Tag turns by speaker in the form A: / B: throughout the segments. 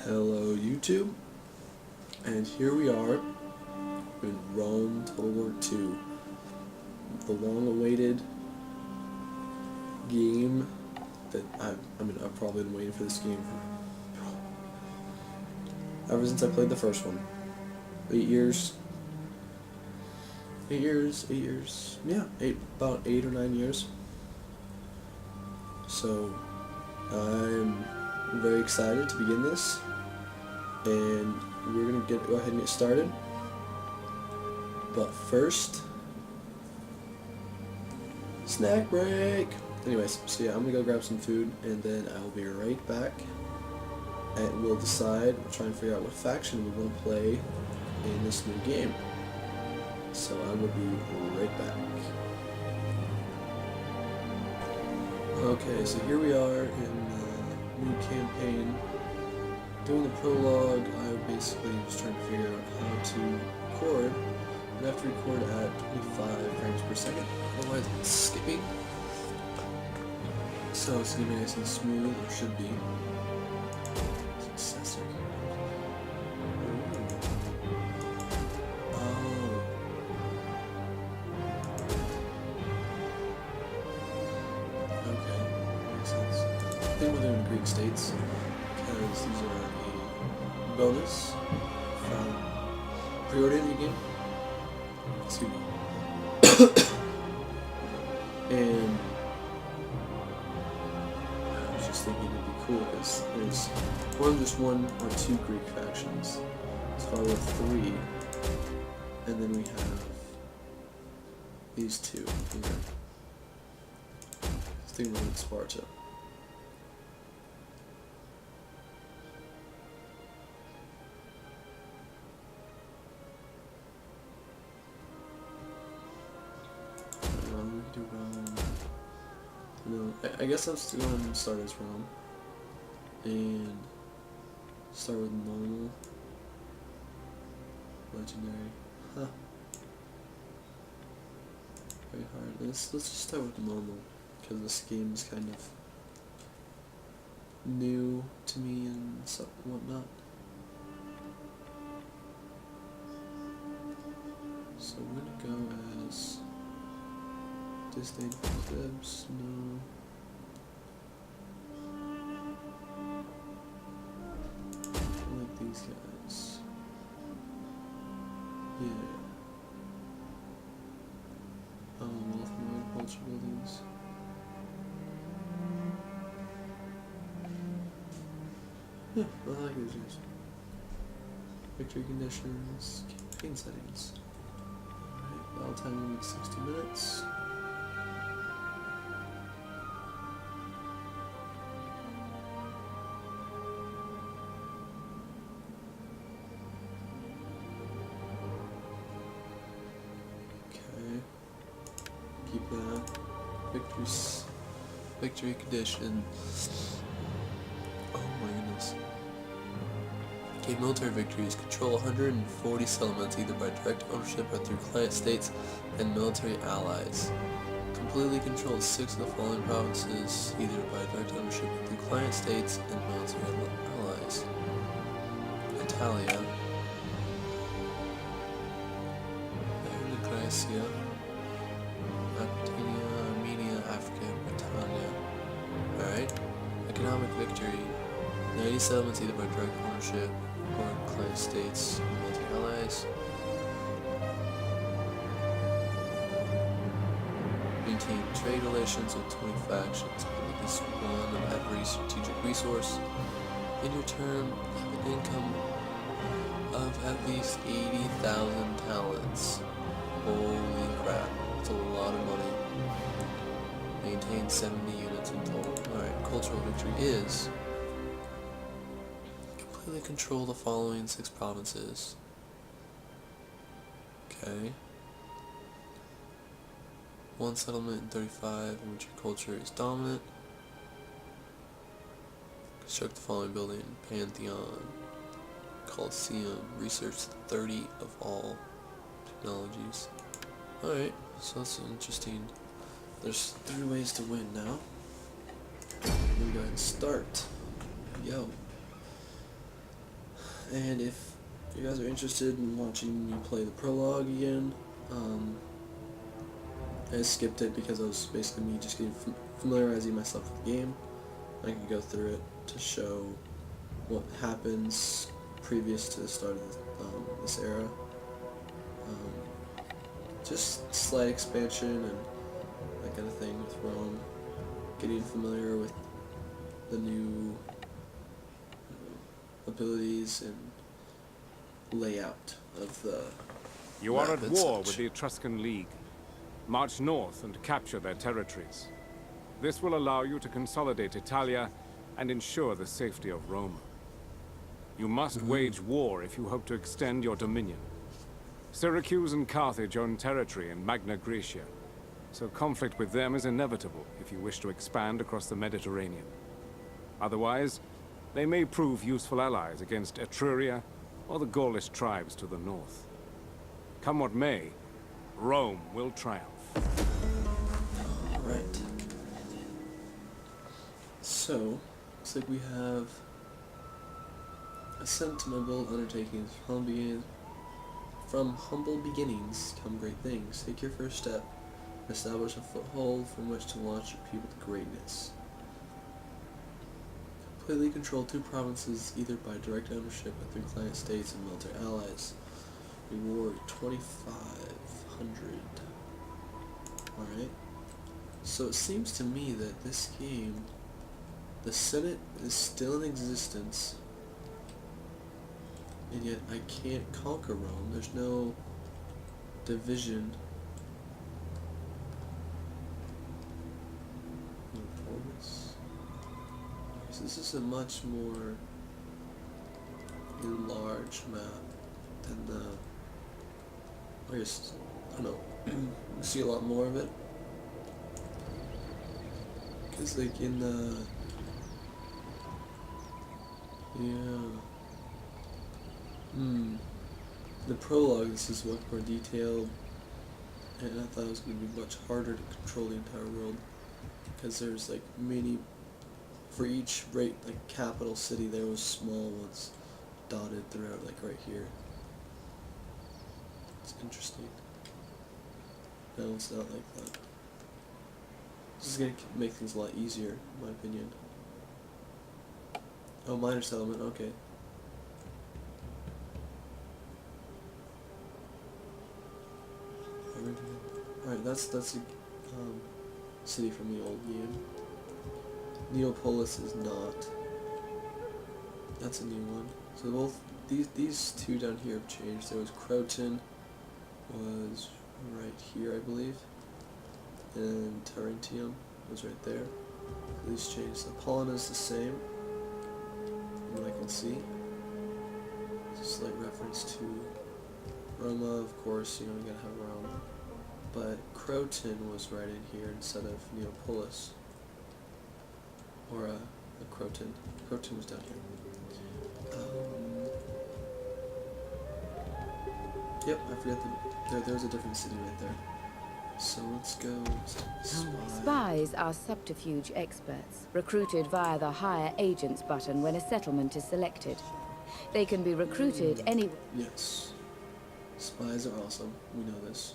A: Hello YouTube, and here we are in Rome Total War II, the long-awaited game that I've probably been waiting for this game ever since I played the first one. 8 years. 8 years, 8 years, yeah, about 8 or 9 years. So, I'm very excited to begin this, and we're going to go ahead and get started. But first, snack break! Anyways, so yeah, I'm going to go grab some food, and then I will be right back, and we'll decide, we'll try and figure out what faction we want to play in this new game. So I will be right back. Okay, so here we are in the new campaign. Doing the prologue, I basically was trying to figure out how to record. I have to record at 25 frames per second, otherwise it's skipping. So it's gonna be nice and smooth, or should be. Successor. Oh. Okay, makes sense. I think we're doing Greek states, because these are a bonus from pre-ordering the game. Excuse me. And I was just thinking it'd be cool because there's more than just one or two Greek factions. So far we have 3, and then we have these 2 here. Let's think about Sparta. We can do Rome. No, I guess I'm still going to start as Rome. And start with normal. Legendary. Huh. Very hard. Let's just start with normal, because this game is kind of new to me and whatnot. So we're gonna go as Disdain Plebs, no. I like these guys. Yeah. Wealth and agriculture buildings. Yeah, I like these guys. Victory conditions, campaign settings. Alright, battle time will be 60 minutes. Keep that. Victory condition. Oh my goodness. Gain military victories. Control 140 settlements either by direct ownership or through client states and military allies. Completely control 6 of the following provinces either by direct ownership or through client states and military allies. Italia. Gracia. Armenia, Africa, Britannia. Alright. Economic victory. 90 settlements either by direct ownership or client states and military allies. Maintain trade relations with 20 factions with at least one of every strategic resource. In return, have an income of at least 80,000 talents. Holy crap. That's a lot of money. Maintain 70 units in total. Alright, cultural victory is completely control the following 6 provinces. Okay. 1 settlement in 35 in which your culture is dominant. Construct the following building: Pantheon, Colosseum. Research 30 of all technologies. Alright, so that's interesting. There's 3 ways to win now. Let me go ahead and start. Yo. And if you guys are interested in watching me play the prologue again, I skipped it because it was basically me just getting familiarizing myself with the game. I can go through it to show what happens previous to the start of this era. Just slight expansion and that kind of thing with Rome, getting familiar with the new abilities and layout of the
B: You are
A: map
B: at
A: and
B: war
A: such.
B: with the Etruscan League. March north and capture their territories. This will allow you to consolidate Italia and ensure the safety of Rome. You must wage war if you hope to extend your dominion. Syracuse and Carthage own territory in Magna Graecia, so conflict with them is inevitable if you wish to expand across the Mediterranean. Otherwise, they may prove useful allies against Etruria or the Gaulish tribes to the north. Come what may, Rome will triumph.
A: Alright. So, looks like we have ascent to my bold undertakings. From humble beginnings come great things. Take your first step. Establish a foothold from which to launch your people to greatness. Completely control 2 provinces either by direct ownership or through client states and military allies. Reward 2,500. Alright. So it seems to me that this game, the Senate is still in existence, and yet I can't conquer Rome. There's no division. So this is a much more enlarged map than the, I guess, I don't know, you see a lot more of it. Because like in the, the prologue, this is much more detailed, and I thought it was going to be much harder to control the entire world, because there's like many, for each capital city there was small ones dotted throughout, like right here. It's interesting. No, it's not like that. This is going to make things a lot easier, in my opinion. Oh, minor settlement, okay. Alright, that's a city from the old game. Neapolis is not. That's a new one. So both these 2 down here have changed. There was Croton, was right here, I believe, and Tarentum was right there. So these changed. Apollon is the same, from what I can see. It's a slight reference to Roma, of course. You know, you gotta have Rome. But Croton was right in here instead of Neapolis. Or Croton. Croton was down here. Yep, I forget there's a different city right there. So let's go spy.
C: Spies are subterfuge experts, recruited via the Hire Agents button when a settlement is selected. They can be recruited any...
A: Yes. Spies are awesome. We know this.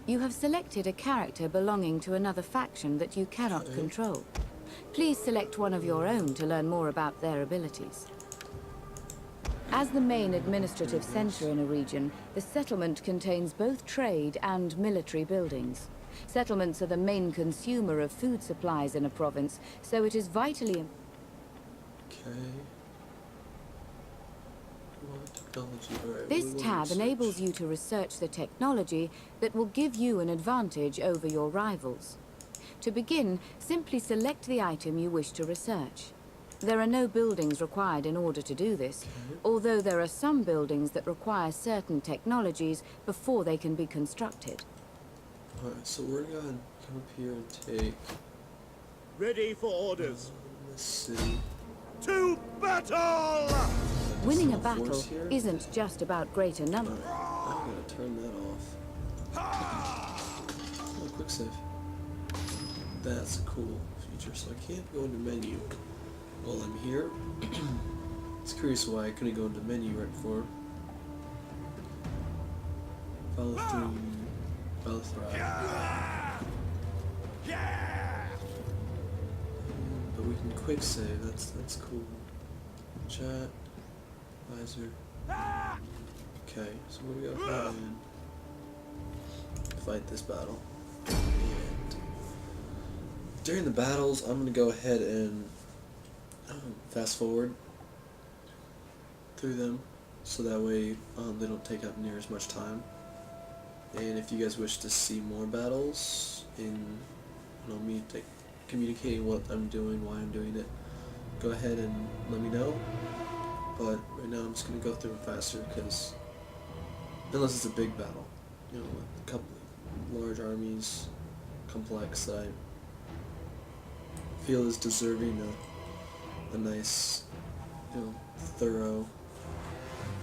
C: You have selected a character belonging to another faction that you cannot control. Please select one of your own to learn more about their abilities. As the main administrative center in a region, the settlement contains both trade and military buildings. Settlements are the main consumer of food supplies in a province, so it is vitally...
A: Okay. Technology. Right,
C: This tab enables you to research the technology that will give you an advantage over your rivals. To begin, simply select the item you wish to research. There are no buildings required in order to do this, although there are some buildings that require certain technologies before they can be constructed.
A: Alright, so we're gonna come up here and take
D: Ready for orders.
A: this city.
D: To battle!
C: Winning a
A: Some
C: battle
A: force here.
C: isn't just about greater numbers.
A: I'm gonna turn that off. Oh, quick save. That's a cool feature. So I can't go into menu. while I'm here. It's curious why I couldn't go into menu right before. Follow through. Follow through. But we can quick save. That's cool. Chat. Visor. Okay, so we're gonna go ahead and fight this battle. And during the battles, I'm gonna go ahead and fast forward through them, so that way they don't take up near as much time. And if you guys wish to see more battles in, me communicating what I'm doing, why I'm doing it, go ahead and let me know. But right now I'm just gonna go through them faster, because unless it's a big battle, with a couple large armies, complex, that I feel is deserving a nice, thorough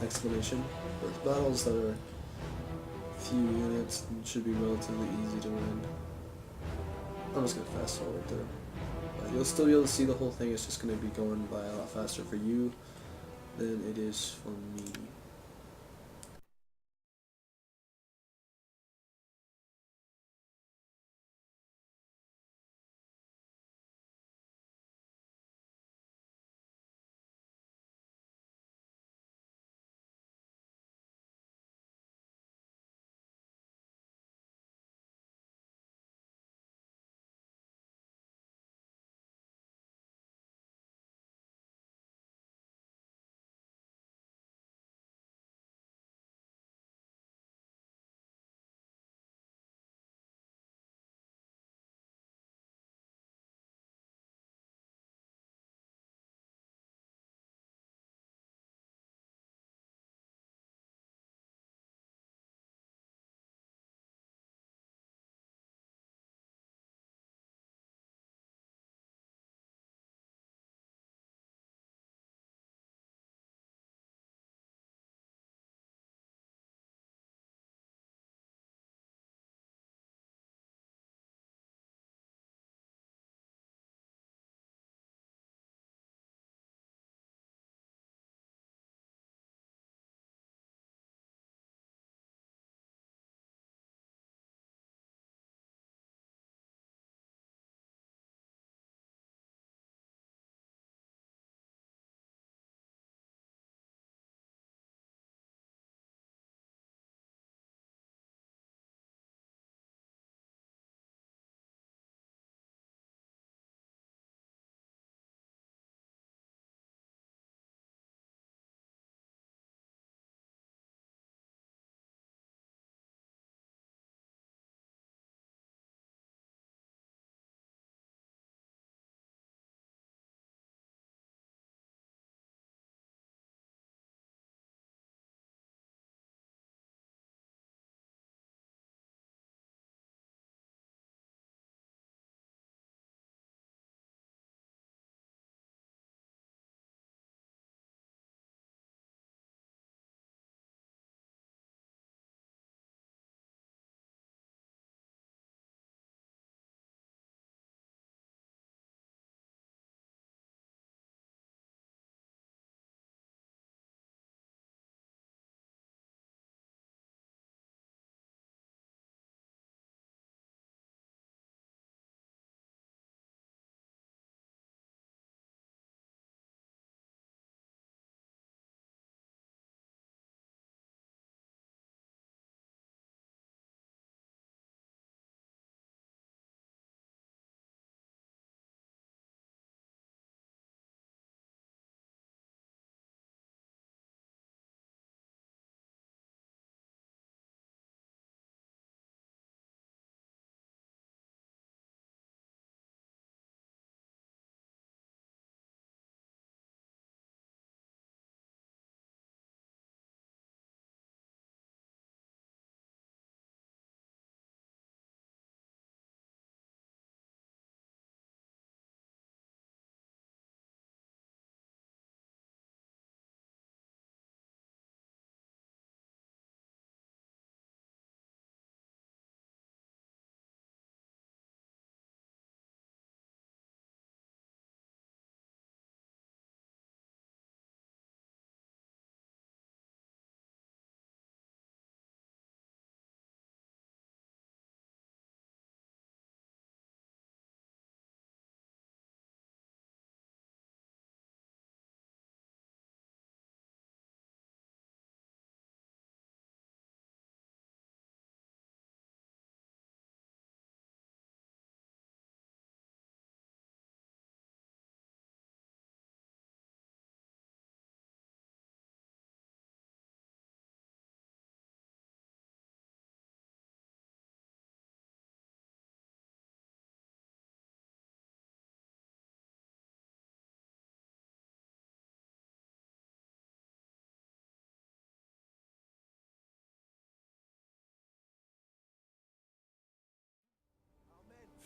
A: explanation. But battles that are few units should be relatively easy to win. I'm just gonna fast forward through. You'll still be able to see the whole thing. It's just gonna be going by a lot faster for you than it is for me.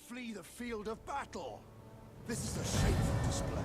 E: flee the field of battle. This is a shameful display.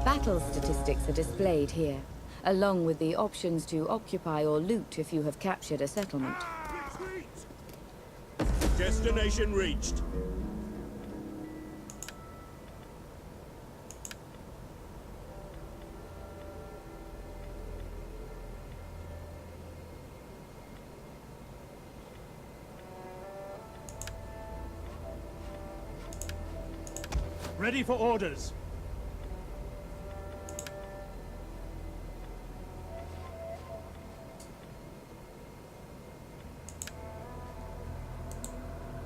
C: Battle statistics are displayed here, along with the options to occupy or loot if you have captured a settlement.
D: Retreat! Destination reached. Ready for orders.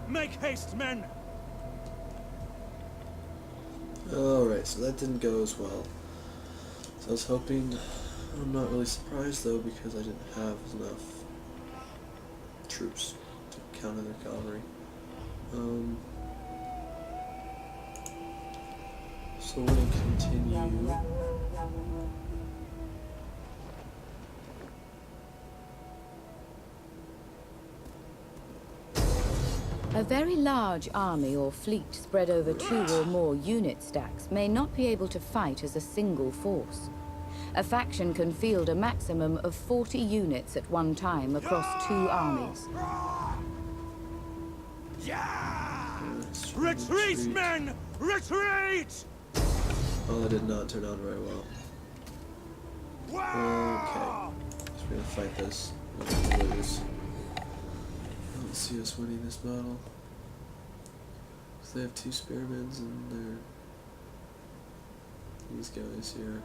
D: Make haste, men!
A: Alright, so that didn't go as well. So I was hoping... I'm not really surprised though, because I didn't have enough troops to counter their cavalry. So we're going to continue.
C: A very large army or fleet spread over 2 or more unit stacks may not be able to fight as a single force. A faction can field a maximum of 40 units at one time across 2 armies.
A: Let's
D: Retreat, men! Retreat!
A: Oh, that did not turn out very well. Okay. So we're gonna fight this. We're gonna lose. I don't see us winning this battle. Because they have 2 spearmans and they're... these guys here.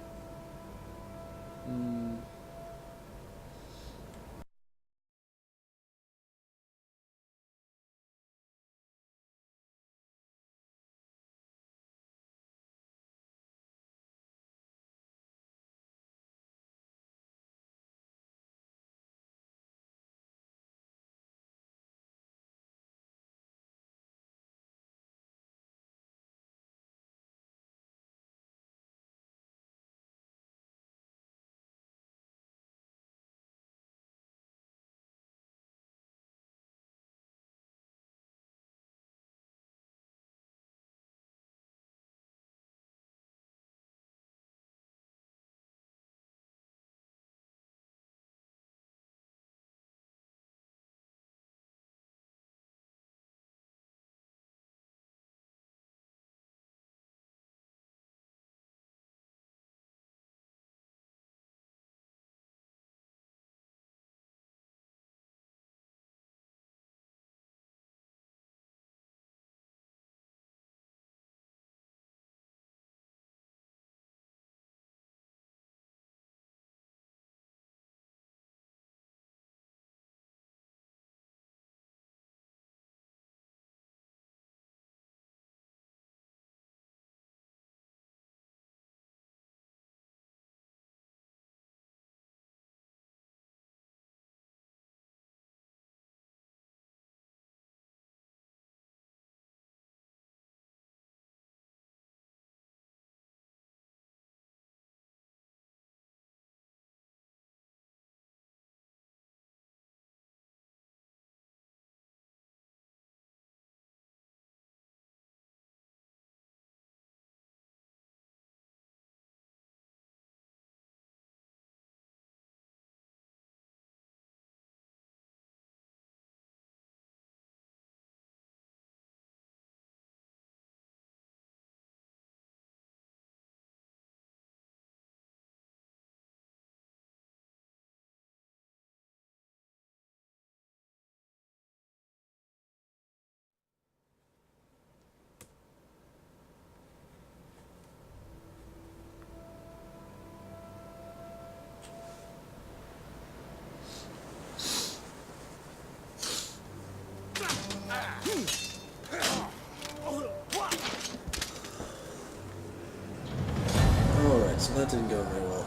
A: didn't go very well.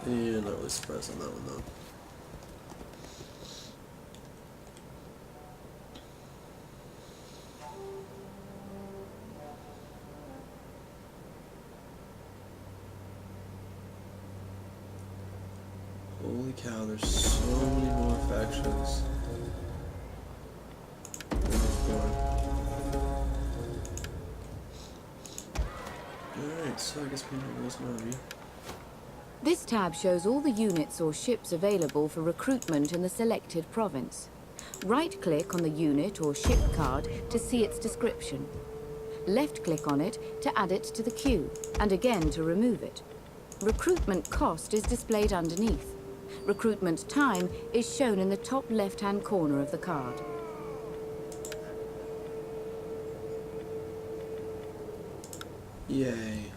A: Yeah, not really surprised on that one though. Holy cow, there's so many more factions than before. Alright, so I guess we know what's going to be.
C: This tab shows all the units or ships available for recruitment in the selected province. Right-click on the unit or ship card to see its description. Left-click on it to add it to the queue, and again to remove it. Recruitment cost is displayed underneath. Recruitment time is shown in the top left-hand corner of the card.
A: Yay.